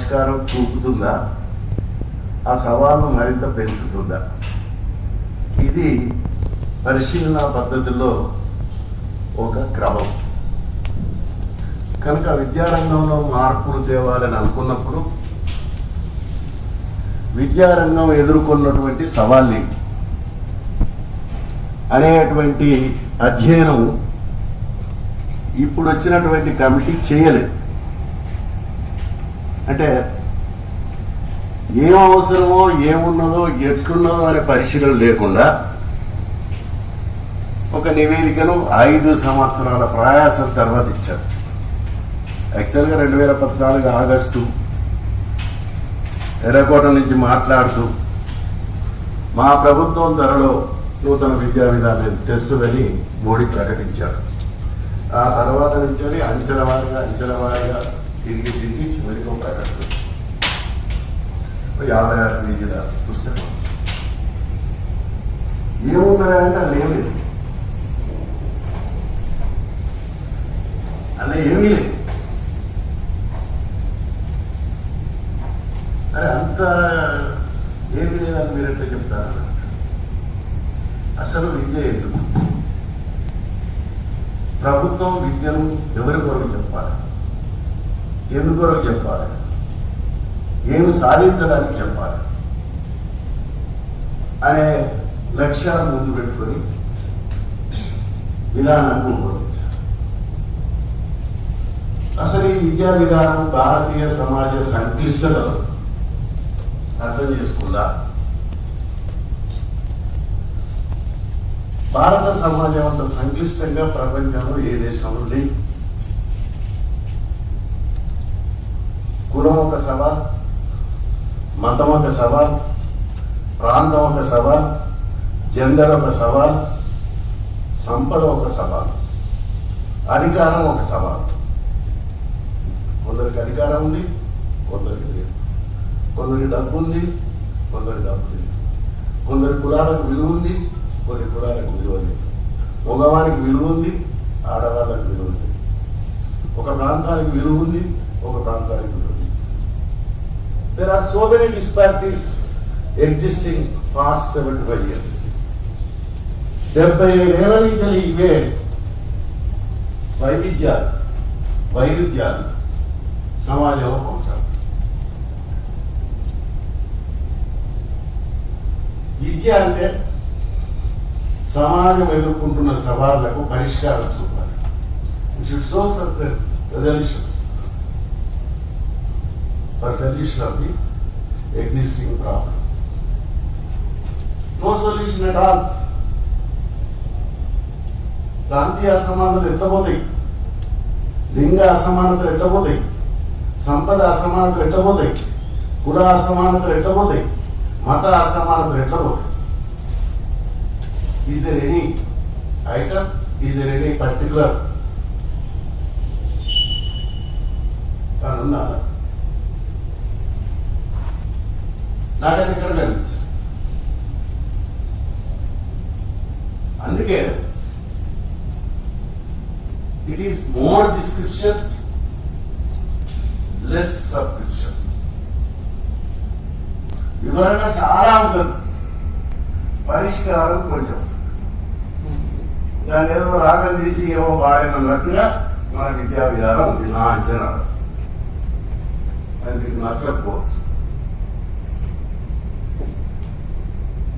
పరిష్కారం చూపుతుందా, ఆ సవాలును మరింత పెంచుతుందా? ఇది పరిశీలన పద్ధతిలో ఒక క్రమం. కనుక విద్యారంగంలో మార్పులు తేవాలని అనుకున్నప్పుడు విద్యారంగం ఎదుర్కొన్నటువంటి సవాళ్ళని అనేటువంటి అధ్యయనం ఇప్పుడు వచ్చినటువంటి కమిటీ చేయలేదు. అంటే ఏం అవసరమో, ఏమున్నదో, ఎట్లున్నదో అనే పరిశీలన లేకుండా ఒక నివేదికను 5 సంవత్సరాల ప్రయాసం తర్వాత ఇచ్చారు. యాక్చువల్గా 2014 ఆగస్టు ఎర్రకోట నుంచి మాట్లాడుతూ మా ప్రభుత్వం త్వరలో నూతన విద్యా విధానం తెస్తుందని మోడీ ప్రకటించారు. ఆ తర్వాత నుంచి అంచెల వారీగా తిరిగి చివరికి ఒక ప్రకటన 56 పేజీల పుస్తకం. ఏముందంటే అలా ఏమీ లేదు, అలా ఏమీ లేదు. అరే అంత ఏమీ లేదని మీరు ఎట్లా చెప్తారు? అసలు విద్య ఎందుకు? ప్రభుత్వం విద్యను ఎవరి కొరకు చెప్పాలి, ఎందుకొరకు చెప్పాలి, ఏమి సాధించడానికి చెప్పాలి అనే లక్ష్యాలు ముందు పెట్టుకొని విధానాన్ని రూపొందించారు. అసలు ఈ విద్యా విధానం భారతీయ సమాజ సంక్లిష్టతలు అర్థం చేసుకుందా? భారత సమాజం అంత సంక్లిష్టంగా ప్రపంచంలో ఏ దేశంలో లేదు. కులం ఒక సవాల్, మతం ఒక సవాల్, ప్రాంతం ఒక సవాల్, జెండర్ ఒక సవాల్, సంపద ఒక సవాల్, అధికారం ఒక సవాల్. కొందరికి అధికారం ఉంది, కొందరికి లేదు. కొందరికి డబ్బు ఉంది, కొందరికి డబ్బు లేదు. కొందరి కులాలకు విలువ ఉంది, కొన్ని కులాలకు విలువ లేదు. మగవానికి విలువ ఉంది, ఆడవాళ్ళకి విలువ ఉంది. ఒక ప్రాంతానికి విలువ ఉంది, ఒక ప్రాంతానికి విలువ ఉంది. There are so many disparities existing past 75 years. 75 ఏళ్ల నుంచి ఇవే వైవిధ్యాలు సమాజంలో కొనసాగుతాయి. విద్య అంటే సమాజం ఎదుర్కొంటున్న సవాళ్లకు పరిష్కారం చూపాలి. It should show certain resolutions for solution of the existing problem. No solution at all. ప్రాంతీయ అసమానతలు ఎట్టబోతాయి, లింగ అసమానతలు ఎట్టబోతాయి, సంపద అసమానతలు ఎట్టబోతాయి, కుల అసమానతలు ఎట్టబోతాయి, మత అసమానతలు ఎట్టబోతాయి. Is there any item? Is there any particular కానున్నా? నాకైతే ఇక్కడ కనిపించారు. అందుకే it is more description, less subscription. వివరణ చాలా ఉంటుంది, పరిష్కారం కొంచెం. దాన్ని ఏదో రాగం తీసి ఏమో వాడినట్టుగా మన విద్యా విధానం ఉంది నా అంచనా. అది మీకు నచ్చకపోవచ్చు.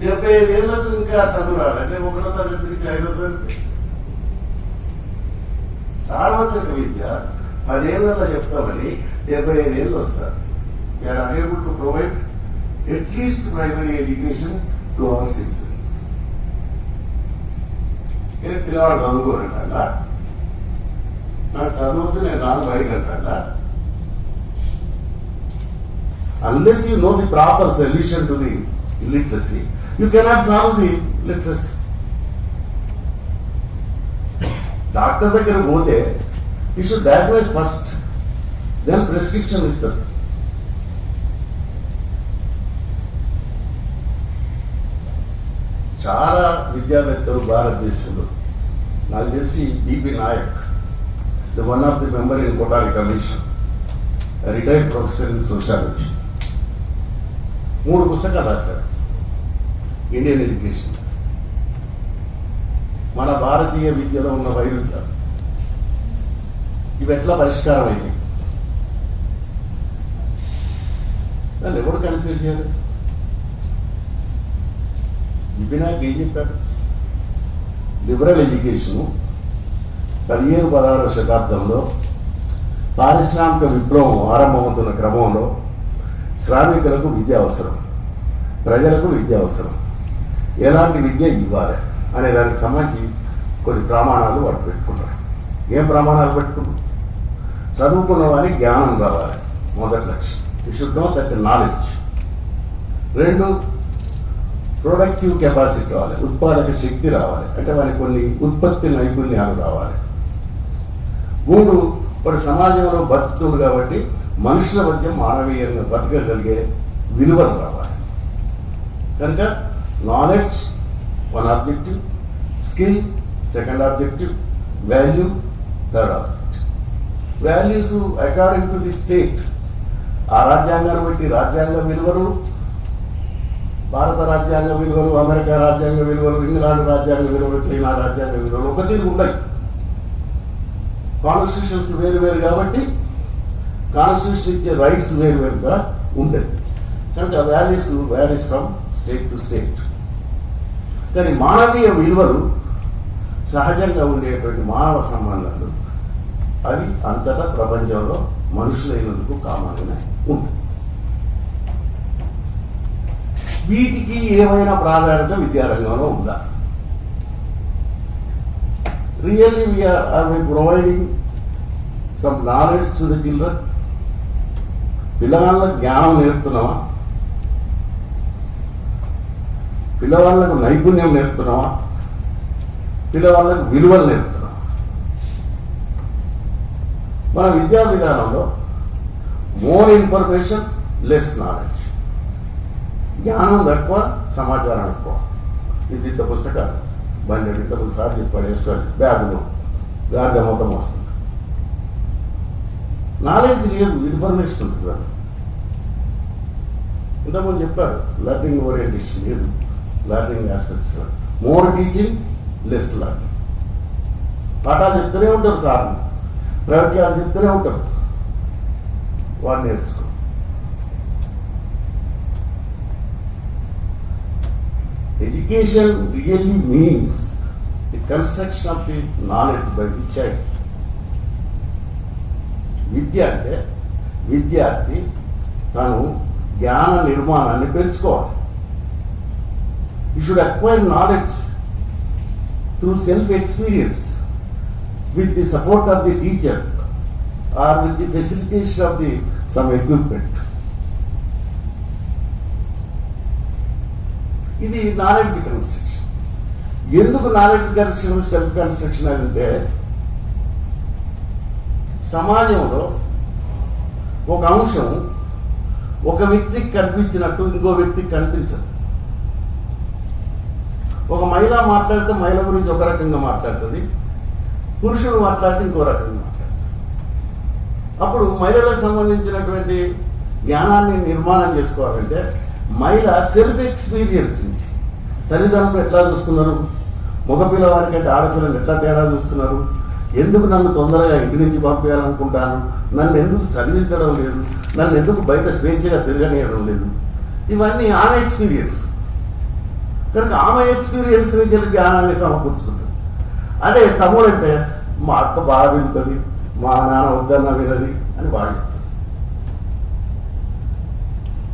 75 ఏళ్లకు ఇంకా చదువు రాదు. అంటే 1వ తరగతి నుంచి 5వ తరగతి సార్వత్రిక విద్య 10 ఏళ్ళలో చెప్తామని 75 ఏళ్ళు వస్తారు. We are unable to provide at least primary education to our citizens. పిల్లవాడు చదువుకోరంట, నాకు చదువుతూ నేను 4 బయట అంట. Unless you know the proper solution to the illiteracy, you cannot solve the literacy. Doctor దగ్గర పోతే you should diagnose first, then prescription ఇస్తారు. చాలా విద్యావేత్తలు భారతదేశంలో, నాకు తెలిసి B P Naik, the one of the member in Kothari commission, retired professor in sociology. 3 పుస్తకాలు రాశారు. ఇండియన్ ఎడ్యుకేషన్, మన భారతీయ విద్యలో ఉన్న వైరుధ్యాలు, ఇవి ఎట్లా పరిష్కారం అయింది, దాన్ని ఎవరు కన్సిడర్ చేయాలి? వినాయక్ ఏం చెప్పారు? లిబరల్ ఎడ్యుకేషను 15-16వ శతాబ్దంలో పారిశ్రామిక విప్లవం ఆరంభమవుతున్న క్రమంలో శ్రామికులకు విద్య అవసరం, ప్రజలకు విద్య అవసరం, ఎలాంటి విద్య ఇవ్వాలి అనే దానికి సంబంధించి కొన్ని ప్రమాణాలు వాడు పెట్టుకున్నారు. ఏం ప్రమాణాలు పెట్టుకున్నారు? చదువుకున్న వారికి జ్ఞానం రావాలి, మొదటి లక్ష్యం. ఈ should know certain knowledge. 2, productive capacity రావాలి, ఉత్పాదక శక్తి రావాలి, అంటే వారికి కొన్ని ఉత్పత్తి నైపుణ్యాలు రావాలి. 3, వాడు సమాజంలో బతుకుతుంది కాబట్టి మనుషుల మధ్య మానవీయంగా బతకగలిగే విలువలు రావాలి. కనుక knowledge 1 objective, skill 2nd objective, value 3rd objective. Values according to the state, ఆ రాజ్యాంగాన్ని బట్టి రాజ్యాంగ విలువలు, భారత రాజ్యాంగ విలువలు, అమెరికా రాజ్యాంగ విలువలు, ఇంగ్లాండ్ రాజ్యాంగ విలువలు, చైనా రాజ్యాంగ విలువలు ఒక తీరు ఉన్నాయి. కాన్స్టిట్యూషన్స్ వేరు వేరు కాబట్టి కాన్స్టిట్యూషన్ ఇచ్చే రైట్స్ వేరు వేరుగా ఉంటాయి. కనుక values varies from state to state. కానీ మానవీయ విలువలు సహజంగా ఉండేటువంటి మానవ సంబంధాలు అవి అంతటా ప్రపంచంలో మనుషులైనందుకు కామన్గా ఉంటాయి. వీటికి ఏమైనా ప్రాధాన్యత విద్యారంగంలో ఉందా? Really we're providing some knowledge to the children? పిల్లవాళ్ళకు జ్ఞానం నేర్పుతున్నావా? పిల్లవాళ్ళకు నైపుణ్యం నేర్పుతున్నావా? పిల్లవాళ్ళకు విలువలు నేర్పుతున్నావా? మన విద్యా విధానంలో మోర్ ఇన్ఫర్మేషన్, లెస్ నాలెడ్జ్. జ్ఞానం తక్కువ, సమాచారం ఎక్కువ. ఇంత పుస్తకాలు బండి ఇంత సార్లు చెప్పాడు, వేసుకోవాలి బ్యాగులో గాడిద మొత్తం వస్తుంది. నాలెడ్జ్ లేదు, ఇన్ఫర్మేషన్ ఉంటుంది. ఇంతకుముందు చెప్పాడు లర్నింగ్ ఓరియంటేషన్ లేదు, learning aspects. More teaching, less learning. పాఠాలు చెప్తూనే ఉంటారు సార్లు, ప్రైవేట్ క్లాస్ చెప్తూనే ఉంటారు, వాడు నేర్చుకో. Education really means the construction of the knowledge by the child. విద్య అంటే విద్యార్థి తను జ్ఞాన నిర్మాణాన్ని పెంచుకోవాలి. You should acquire knowledge through self experience with the support of the teacher or with the facilitation of the some equipment. ఇది knowledge construction. ఎందుకు knowledge construction, self construction అంటే సమాజంలో ఒక అంశం ఒక వ్యక్తికి కనిపించినట్టు ఇంకో వ్యక్తికి కనిపించదు. ఒక మహిళ మాట్లాడితే మహిళ గురించి ఒక రకంగా మాట్లాడుతుంది, పురుషుడు మాట్లాడితే ఇంకో రకంగా మాట్లాడుతుంది. అప్పుడు మహిళలకు సంబంధించినటువంటి జ్ఞానాన్ని నిర్మాణం చేసుకోవాలంటే మహిళ సెల్ఫ్ ఎక్స్పీరియన్స్ నుంచి తల్లిదండ్రులు ఎట్లా చూస్తున్నారు, మగపిల్లవారి కంటే ఆడపిల్లలు ఎట్లా తేడా చూస్తున్నారు, ఎందుకు నన్ను తొందరగా ఇంటి నుంచి పంపించాలనుకుంటాను, నన్ను ఎందుకు చదివించడం లేదు, నన్ను ఎందుకు బయట స్వేచ్ఛగా తిరగనియడం లేదు, ఇవన్నీ ఆమె ఎక్స్పీరియన్స్. కనుక ఆమె ఎక్స్పీరియన్స్ నుంచి జ్ఞానాన్ని సమకూర్చుకుంటుంది. అదే తమ్ముడు అంటే మా అక్క బాగా వింటుంది, మా నాన్న వద్దన్న వినది అని వాడు చెప్తారు.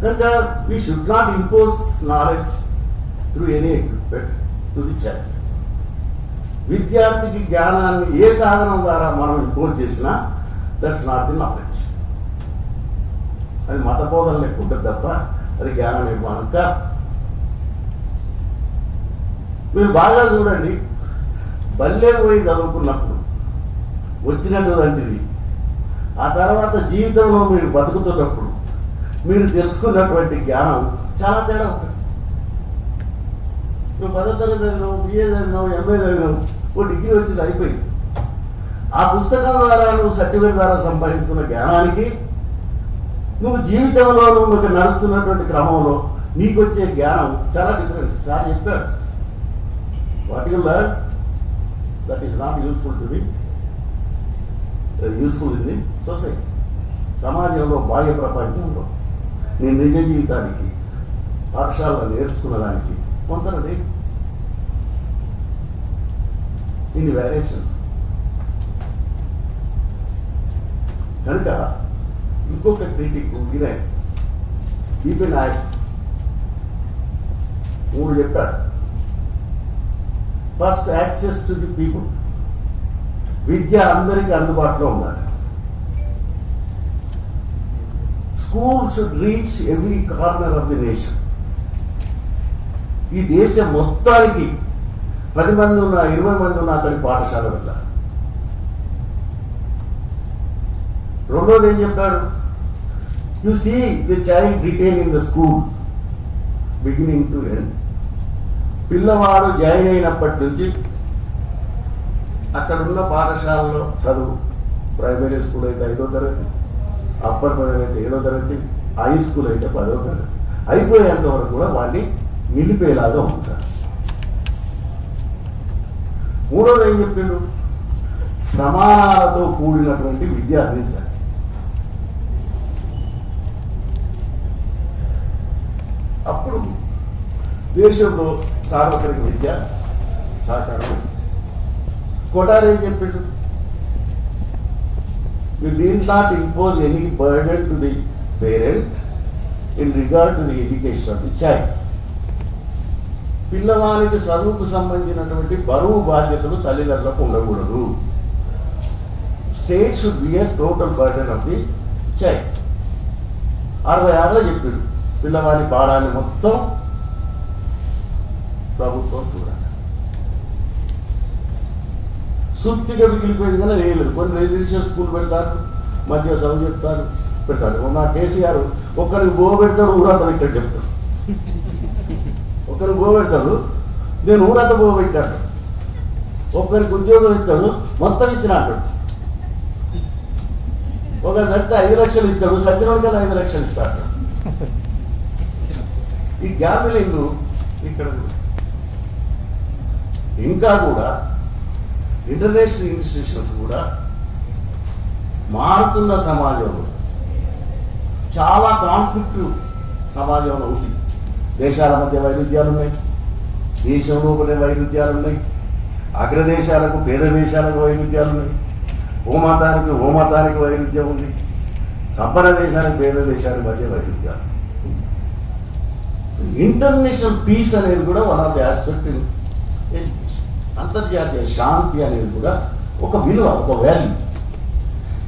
కనుక we should not impose knowledge through any equipment to the child. విద్యార్థికి జ్ఞానాన్ని ఏ సాధనం ద్వారా మనం ఇంపోజ్ చేసినా దట్స్ నాట్ ది నాలెడ్జ్. అది మత బోధన లెక్క ఉంటుంది తప్ప అది జ్ఞాన నిర్మాణం కాదు. మీరు బాగా చూడండి, బల్లే పోయి చదువుకున్నప్పుడు వచ్చినటువంటిది ఆ తర్వాత జీవితంలో మీరు బతుకుతున్నప్పుడు మీరు తెలుసుకున్నటువంటి జ్ఞానం చాలా తేడా ఉంటుంది. నువ్వు 10వ తరగతి చదివినావు, బిఏ చదివినావు, ఎంఏ చదివినావు, ఓ డిగ్రీ వచ్చింది, అయిపోయింది. ఆ పుస్తకం ద్వారా నువ్వు సర్టిఫికేట్ ద్వారా సంపాదించుకున్న జ్ఞానానికి నువ్వు జీవితంలో నువ్వు నడుస్తున్నటువంటి క్రమంలో నీకు వచ్చే జ్ఞానం చాలా డిఫరెన్స్. సార్ చెప్పాడు, what you learn that is not useful to be useful in the society. సమాజంలో, బాహ్య ప్రపంచంలో నీ నిజ జీవితానికి పాఠశాలలో నేర్చుకున్నదానికి కొంతది ఇన్ని వేరియేషన్స్. కనుక ఇంకొక క్రిటిక్ వినయ్ బీపీ నాయక్ 3 చెప్పాడు. First, access to the people. విద్య అందరికీ అందుబాటులో ఉండాలి. School should reach every corner of the nation. ఈ దేశం మొత్తానికి 10 మంది ఉన్నా 20 మంది ఉన్నా అక్కడి పాఠశాల వెళ్ళాలి. రెండోది ఏం చెప్పాడు? You see the child retain in the school beginning to end. పిల్లవాడు జాయిన్ అయినప్పటి నుంచి అక్కడున్న పాఠశాలలో చదువు, ప్రైమరీ స్కూల్ అయితే 5వ తరగతి, అప్పర్ ప్రైమరీ అయితే 7వ తరగతి, హై స్కూల్ అయితే 10వ తరగతి, అయిపోయేంత వరకు కూడా వాడిని నిలిపేలాగా ఉంచాలి. మూడోది ఏం చెప్పిండు? ప్రమాణాలతో కూడినటువంటి విద్య అందించాలి. అప్పుడు దేశంలో సార్వత్రిక విద్య సహకారం. కొటారు ఏం చెప్పిండు? You need not impose any burden to the parent in regard to the education of the child. పిల్లవానికి చదువుకు సంబంధించినటువంటి బరువు బాధ్యతలు తల్లిదండ్రులకు ఉండకూడదు. State should bear total burden of the child. 66లో చెప్పిండు, పిల్లవాని భారాన్ని మొత్తం ప్రభుత్వం చూడాలి. సూక్తిగా మిగిలిపోయింది కానీ లేదు. కొన్ని రెసిడెన్షియల్ స్కూల్ పెడతారు, మధ్య చదువు చెప్తారు, పెడతారు. మా కేసీఆర్ ఒక్కరికి బో పెడతాడు, ఊరంతా పెట్టాడు చెప్తాడు. ఒక్కరికి బో పెడతాడు, నేను ఊరంతా బో పెట్టాడు. ఒక్కరికి ఉద్యోగం ఇస్తాడు, మొత్తం ఇచ్చిన అంటాడు. ఒక దట్ట 5 లక్షలు ఇస్తాడు, సచ్చినోడికల్లా 5 లక్షలు ఇస్తాడు. ఈ గ్యామ్లింగ్ ఇక్కడ ఇంకా కూడా ఇంటర్నేషనల్ ఇన్స్టిట్యూషన్స్ కూడా మారుతున్న సమాజంలో చాలా కాన్ఫ్లిక్ట్ సమాజంలో ఉంది. దేశాల మధ్య వైరుధ్యాలు ఉన్నాయి, దేశంలో కొన్ని వైరుధ్యాలు ఉన్నాయి, అగ్రదేశాలకు పేద దేశాలకు వైరుధ్యాలు ఉన్నాయి, హోమతానికి వైరుధ్యం ఉంది, సంపన్న దేశానికి పేద దేశానికి మధ్య వైరుధ్యాలు. ఇంటర్నేషనల్ పీస్ అనేది కూడా one of the aspect in education. అంతర్జాతీయ శాంతి అనేది కూడా ఒక విలువ, ఒక వాల్యూ.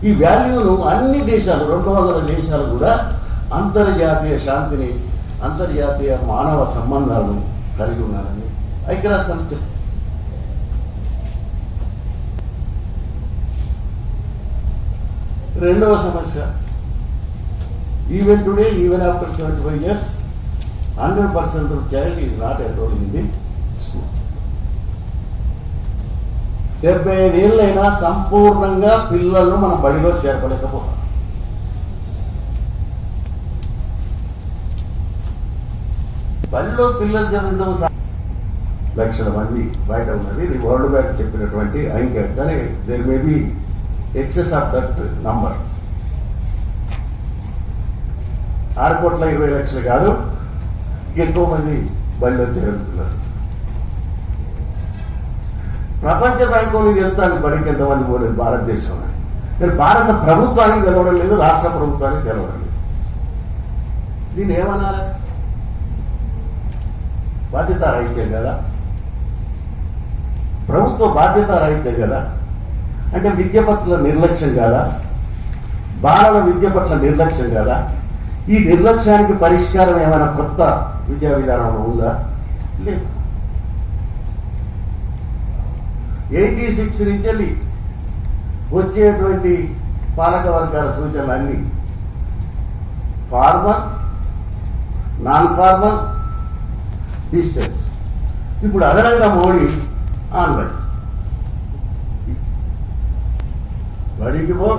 ఈ వాల్యూను అన్ని దేశాలు, 200 దేశాలు కూడా అంతర్జాతీయ శాంతిని, అంతర్జాతీయ మానవ సంబంధాలను కలిగి ఉన్నారని ఐక్యరాజ్య సమితి. రెండవ సమస్య, even today, even after 75 years, 100% of child is not enrolled in the school. 75 ఏళ్ళైనా సంపూర్ణంగా పిల్లలను మన బడిలో చేర్పలేకపోతాం. బడిలో పిల్లలు చదివిందాం 1 లక్షల మంది బయట ఉన్నది. ఇది వరల్డ్ బ్యాంక్ చెప్పినటువంటి అంకె, కానీ there may be excess of that number. 6,20 లక్షలు కాదు, ఎక్కువ మంది బడిలో చేరుతున్నారు. ప్రపంచ బ్యాంకు నుంచి వెళ్తాను బడికి ఎంతమంది పోలేదు భారతదేశంలో. కానీ భారత ప్రభుత్వానికి తెలవడం లేదు, రాష్ట్ర ప్రభుత్వానికి తెలవడం లేదు. దీన్ని ఏమనాలి? బాధ్యత రహితం కదా, ప్రభుత్వ బాధ్యత రహితం కదా. అంటే విద్య పట్ల నిర్లక్ష్యం కాదా? బాలల విద్య పట్ల నిర్లక్ష్యం కాదా? ఈ నిర్లక్ష్యానికి పరిష్కారం ఏమైనా కొత్త విద్యా విధానంలో ఉందా? లేదు. 86 నుంచి వెళ్ళి వచ్చేటువంటి పాలక వర్గాల సూచనలు అన్నీ ఫార్మల్, నాన్ ఫార్మల్, డిస్టెన్స్. ఇప్పుడు అదనంగా మోడీ ఆన్లైన్. బడికి పో,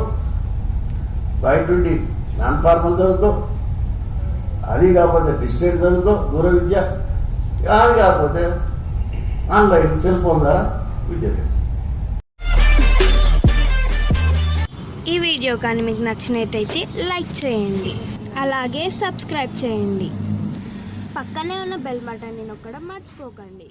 బయట నుండి నాన్ ఫార్మల్ చదువుకో, అది కాకపోతే డిస్టెంట్ చదువుకో, దూర విద్య, అది కాకపోతే ఆన్లైన్ సెల్ ఫోన్ ద్వారా విద్య తెలుసు. ఈ వీడియో కానీ మీకు నచ్చినట్టయితే లైక్ చేయండి, అలాగే సబ్స్క్రైబ్ చేయండి. పక్కనే ఉన్న బెల్ బటన్ని నొక్కడం మర్చిపోకండి.